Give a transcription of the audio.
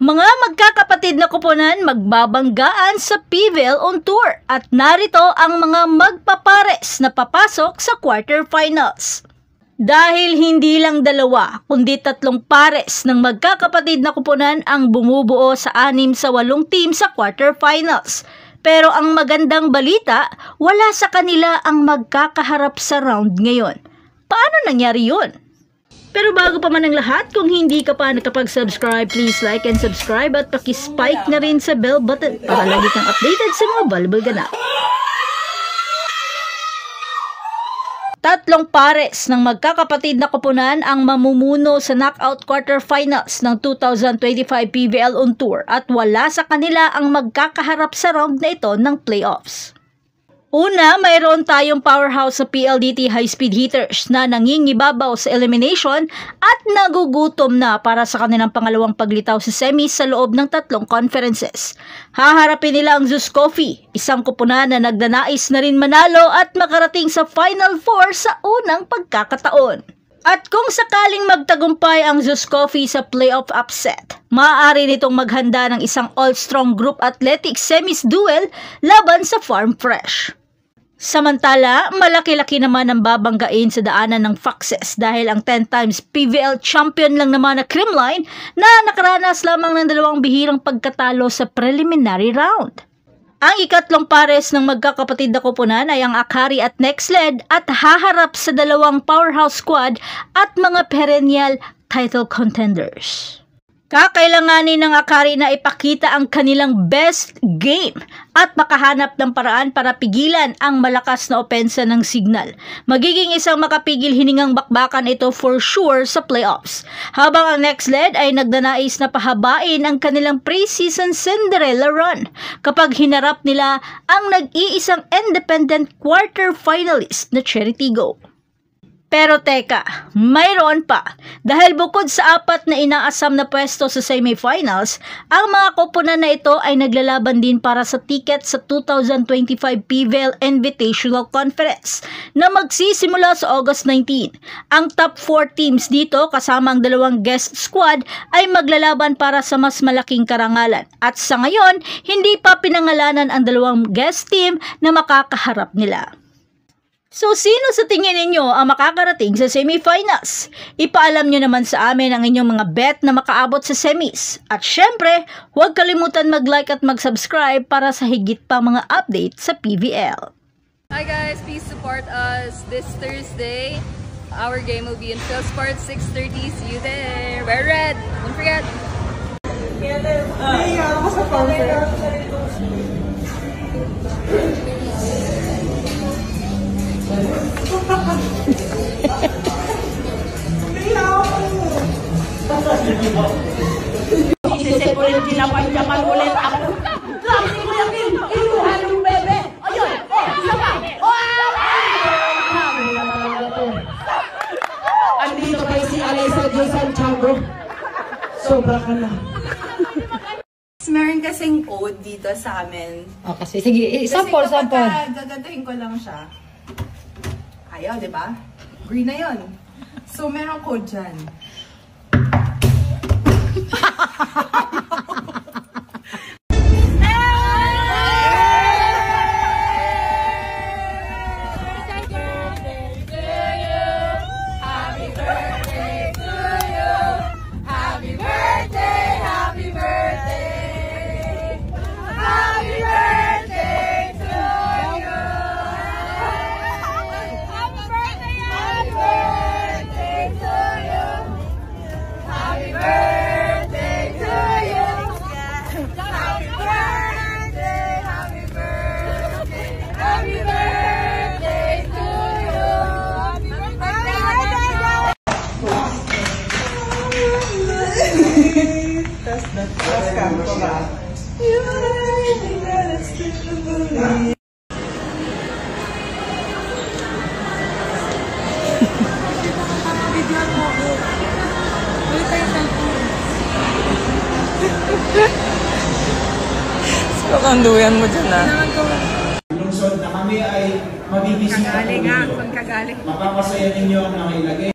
Mga magkakapatid na koponan magbabanggaan sa PVL on Tour at narito ang mga magpapares na papasok sa quarterfinals. Dahil hindi lang dalawa kundi 3 pares ng magkakapatid na koponan ang bumubuo sa 6 sa 8 team sa quarterfinals. Pero ang magandang balita, wala sa kanila ang magkakaharap sa round ngayon. Paano nangyari yun? Pero bago pa man ang lahat, kung hindi ka pa nakapag-subscribe, please like and subscribe at pakispike na rin sa bell button para lagi kang updated sa mga volleyball ganap. 3 pares ng magkakapatid na koponan ang mamumuno sa knockout quarterfinals ng 2025 PVL on Tour at wala sa kanila ang magkakaharap sa round na ito ng playoffs. Una, mayroon tayong powerhouse sa PLDT high-speed hitters na nangingibabaw sa elimination at nagugutom na para sa kanilang pangalawang paglitaw sa semis sa loob ng 3 conferences. Haharapin nila ang Zeus Coffee, isang koponan na nagdanais na rin manalo at makarating sa Final Four sa unang pagkakataon. At kung sakaling magtagumpay ang Zeus Coffee sa playoff upset, maaari nitong maghanda ng isang all-strong group athletics semis duel laban sa Farm Fresh. Samantala, malaki-laki naman ang babanggain sa daanan ng Foxes dahil ang 10 times PVL champion lang naman na Creamline na nakaranas lamang ng 2 bihirang pagkatalo sa preliminary round. Ang ikatlong pares ng magkakapatid na koponan ay ang Akari at Nextled at haharap sa 2 powerhouse squad at mga perennial title contenders. Kakailanganin ng Akari na ipakita ang kanilang best game at makahanap ng paraan para pigilan ang malakas na opensa ng Signal. Magiging isang makapigil hiningang bakbakan ito for sure sa playoffs. Habang ang Nextled ay nagdanais na pahabain ang kanilang preseason Cinderella run kapag hinarap nila ang nag-iisang independent quarterfinalist na Cheritigo. Pero teka, mayroon pa. Dahil bukod sa 4 na inaasam na pwesto sa semifinals, ang mga koponan na ito ay naglalaban din para sa ticket sa 2025 PVL Invitational Conference na magsisimula sa August 19. Ang top 4 teams dito kasama ang 2 guest squad ay maglalaban para sa mas malaking karangalan. At sa ngayon, hindi pa pinangalanan ang 2 guest team na makakaharap nila. So, sino sa tingin ninyo ang makakarating sa semifinals? Ipaalam nyo naman sa amin ang inyong mga bet na makaabot sa semis. At syempre, huwag kalimutan mag-like at mag-subscribe para sa higit pa mga update sa PVL. Hi guys, please support us this Thursday. Our game will be in PhilSports 6:30. See you there. Wear red. Don't forget. Isisip ulit, ginapanjaman ulit ako. Grabe mo yung iluhan ng bebe. Ayun, isa pa. Andito kayo si Alisa J. Santiago. Sobra ka na. Meron kasing code dito sa amin. O kasi, sige, sample. Gagandahin ko lang siya. Ayaw, di ba? Green na yun. So, meron code dyan. Kakanduyan mo dyan ah. Lungsod na kami ay mabibisita po ninyo. Mapapasaya ninyo ang mga ilagay